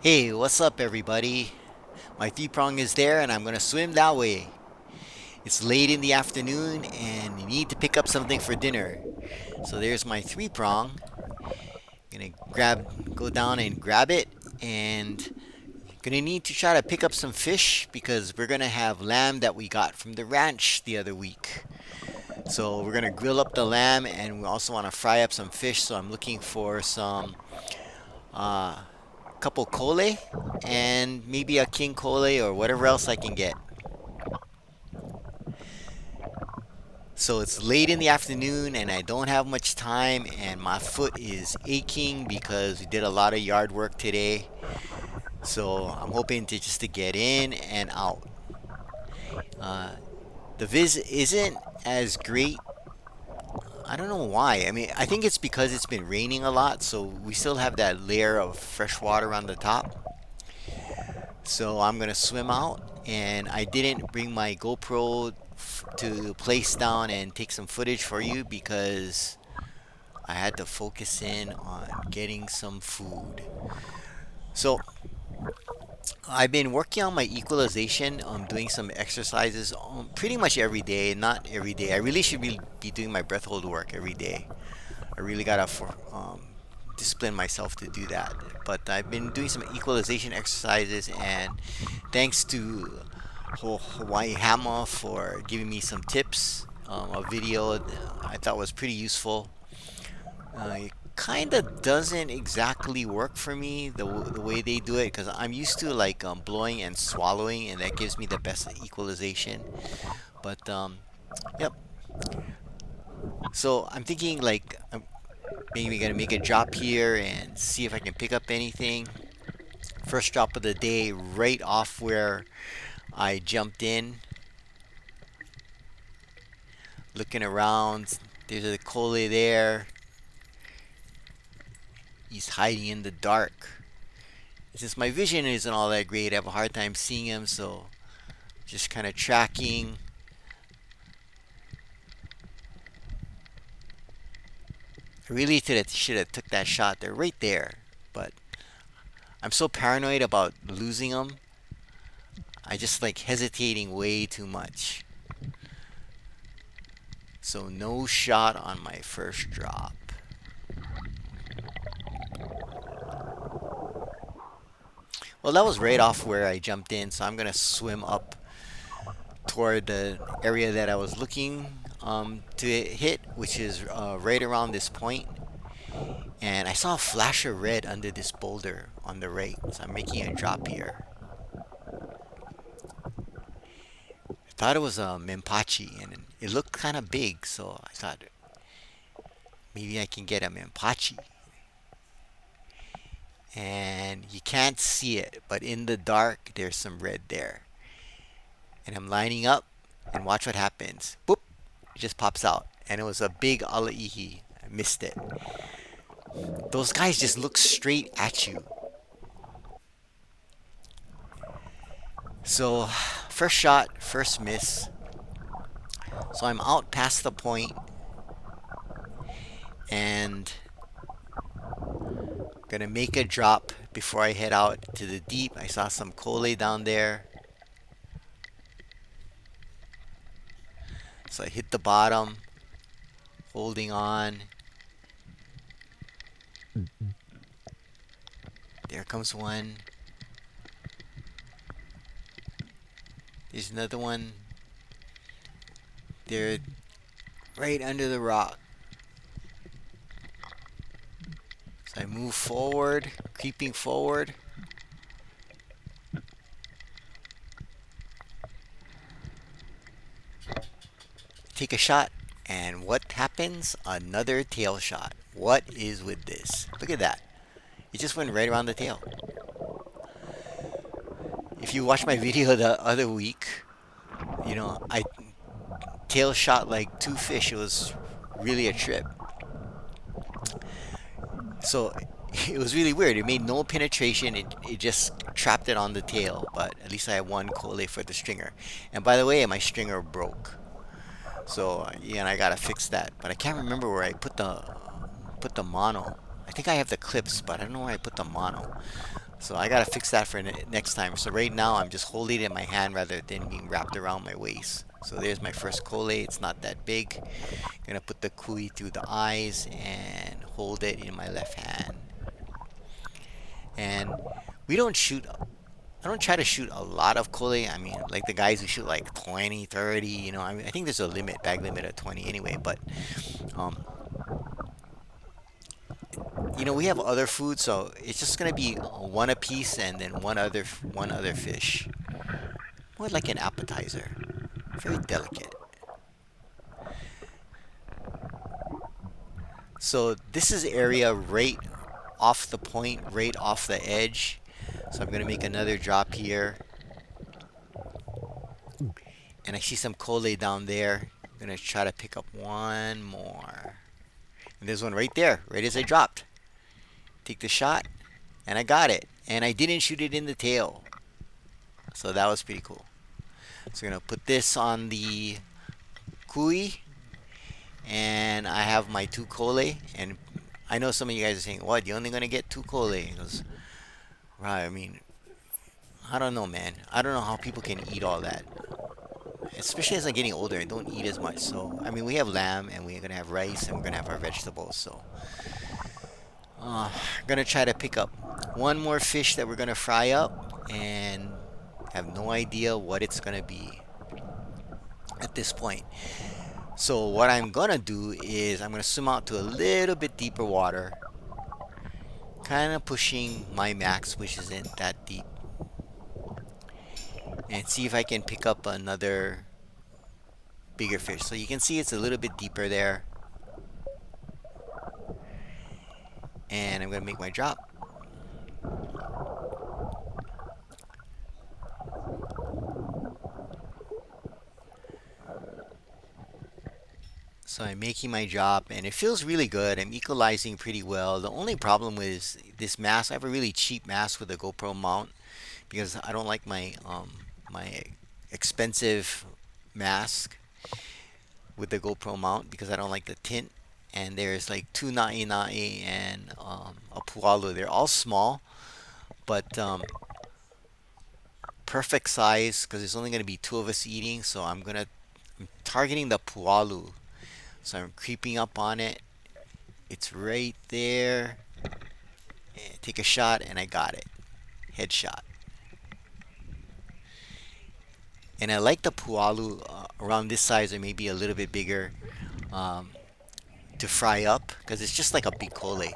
Hey, what's up, everybody? My three prong is there, and I'm gonna swim that way. It's late in the afternoon, and you need to pick up something for dinner. So there's my three prong. Gonna go down and grab it, and gonna need to try to pick up some fish because we're gonna have lamb that we got from the ranch the other week. So we're gonna grill up the lamb, and we also want to fry up some fish. So I'm looking for some uh, couple kole and maybe a king kole or whatever else I can get. So it's late in the afternoon and I don't have much time and my foot is aching because we did a lot of yard work today. So I'm hoping to get in and out. Uh, the viz isn't as great. I don't know why. I mean, I think it's because it's been raining a lot, so we still have that layer of fresh water on the top. So I'm gonna swim out, and I didn't bring my GoPro to place down and take some footage for you because I had to focus in on getting some food. So I've been working on my equalization, doing some exercises pretty much every day. Not every day. I really should be doing my breath hold work every day. I really gotta discipline myself to do that. But I've been doing some equalization exercises, and thanks to Hawaii Hammer for giving me some tips. A video I thought was pretty useful. It kind of doesn't exactly work for me the way they do it because I'm used to like blowing and swallowing, and that gives me the best equalization. But yep. So I'm thinking like I'm maybe gonna make a drop here and see if I can pick up anything. First drop of the day, right off where I jumped in, looking around. There's a Kole there. He's hiding in the dark. Since my vision isn't all that great, I have a hard time seeing him, so just kind of tracking. I really should have took that shot. They're right there, but I'm so paranoid about losing them. I just like hesitating way too much. So no shot on my first drop. Well, that was right off where I jumped in, so I'm gonna swim up toward the area that I was looking to hit, which is right around this point. And I saw a flash of red under this boulder on the right, so I'm making a drop here. I thought it was a Mimpachi, and it looked kind of big, so I thought maybe I can get a Mimpachi. And you can't see it, but in the dark, there's some red there. And I'm lining up, and watch what happens. Boop! It just pops out. And it was a big alaihi. I missed it. Those guys just look straight at you. So, first shot, first miss. So I'm out past the point, and gonna make a drop before I head out to the deep. I saw some kole down there. So I hit the bottom, holding on. There comes one. There's another one. They're right under the rock. So I move forward, creeping forward. Take a shot. And what happens? Another tail shot. What is with this? Look at that. It just went right around the tail. If you watched my video the other week, I tail shot like two fish. It was really a trip. So it was really weird. It made no penetration. It just trapped it on the tail. But at least I had one kole for the stringer. And by the way, my stringer broke. So yeah, and I gotta fix that. But I can't remember where I put the mono. I think I have the clips, but I don't know where I put the mono. So I gotta fix that for next time. So right now I'm just holding it in my hand rather than being wrapped around my waist. So there's my first kole. It's not that big. Gonna put the kui through the eyes and hold it in my left hand. And we don't shoot. I don't try to shoot a lot of kole. I mean, like the guys who shoot like 20, 30. I mean, I think there's a limit, bag limit of 20 anyway. But um, we have other food, so it's just gonna be one a piece and then one other fish. More like an appetizer. Very delicate. So this is area right off the point, right off the edge. So I'm gonna make another drop here, and I see some kole down there. I'm gonna try to pick up one more. And there's one right there, right as I dropped. Take the shot, and I got it. And I didn't shoot it in the tail, so that was pretty cool. So I'm gonna put this on the kui, and I have my two kole. And I know some of you guys are saying, "What? You're only gonna get two kole?" He goes, right. I mean, I don't know, man. I don't know how people can eat all that. Especially as I'm getting older, I don't eat as much. So, I mean, we have lamb and we're gonna have rice and we're gonna have our vegetables. So, I'm gonna try to pick up one more fish that we're gonna fry up and have no idea what it's gonna be at this point. So, what I'm gonna do is I'm gonna swim out to a little bit deeper water, kind of pushing my max, which isn't that deep, and see if I can pick up another bigger fish. So you can see it's a little bit deeper there. And I'm going to make my drop. So I'm making my drop and it feels really good. I'm equalizing pretty well. The only problem is this mask. I have a really cheap mask with a GoPro mount because I don't like my expensive mask with the GoPro mount because I don't like the tint. And there's like two nai nai and a pualu. They're all small, but perfect size because there's only going to be two of us eating. So I'm targeting the pualu. So I'm creeping up on it. It's right there. Take a shot and I got it. Headshot. And I like the pualu around this size or maybe a little bit bigger um, to fry up because it's just like a big kole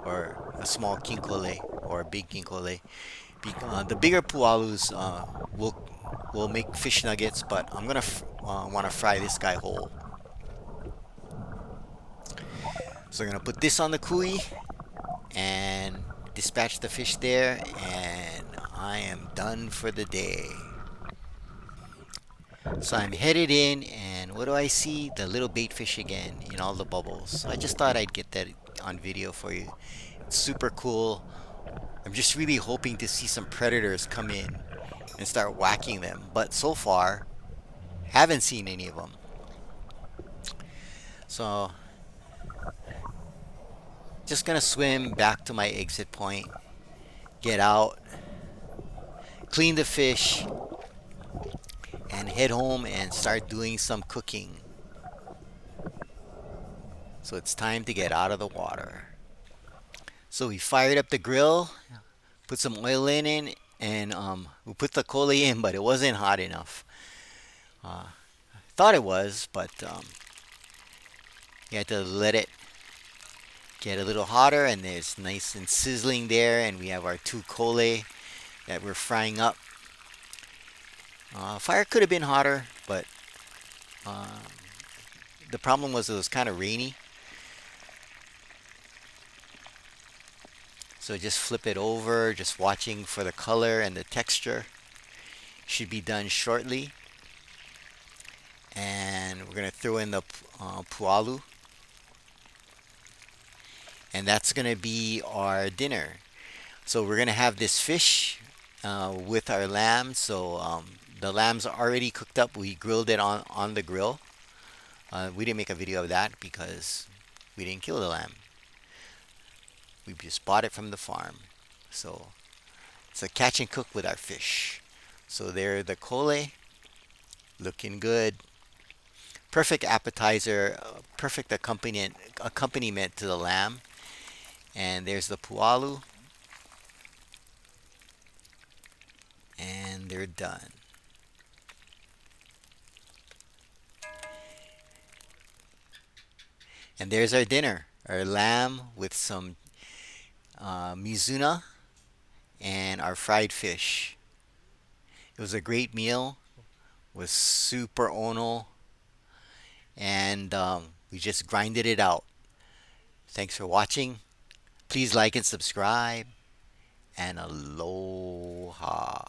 or a small king kole or a big king kole. The bigger pualus will make fish nuggets, but I'm gonna want to fry this guy whole. So I'm gonna put this on the kui and dispatch the fish there, and I am done for the day. So I'm headed in, and what do I see? The little bait fish again in all the bubbles. So I just thought I'd get that on video for you. It's super cool. I'm just really hoping to see some predators come in and start whacking them, but so far, haven't seen any of them. So just gonna swim back to my exit point, get out, clean the fish, and head home and start doing some cooking. So it's time to get out of the water. So we fired up the grill, put some oil in it, and we put the kole in, but it wasn't hot enough. Thought it was, but you had to let it get a little hotter, and it's nice and sizzling there. And we have our two kole that we're frying up. Fire could have been hotter, but um, the problem was it was kind of rainy. So just flip it over, just watching for the color and the texture. Should be done shortly. And we're going to throw in the pualu. And that's going to be our dinner. So we're going to have this fish with our lamb. So the lamb's already cooked up. We grilled it on the grill. We didn't make a video of that because we didn't kill the lamb. We just bought it from the farm. So It's a catch and cook with our fish. So there the kole, looking good. Perfect appetizer, perfect accompaniment to the lamb. And there's the pualu, and they're done. And there's our dinner, our lamb with some mizuna and our fried fish. It was a great meal. Was super ono, and we just grinded it out. Thanks for watching. Please like and subscribe, and aloha.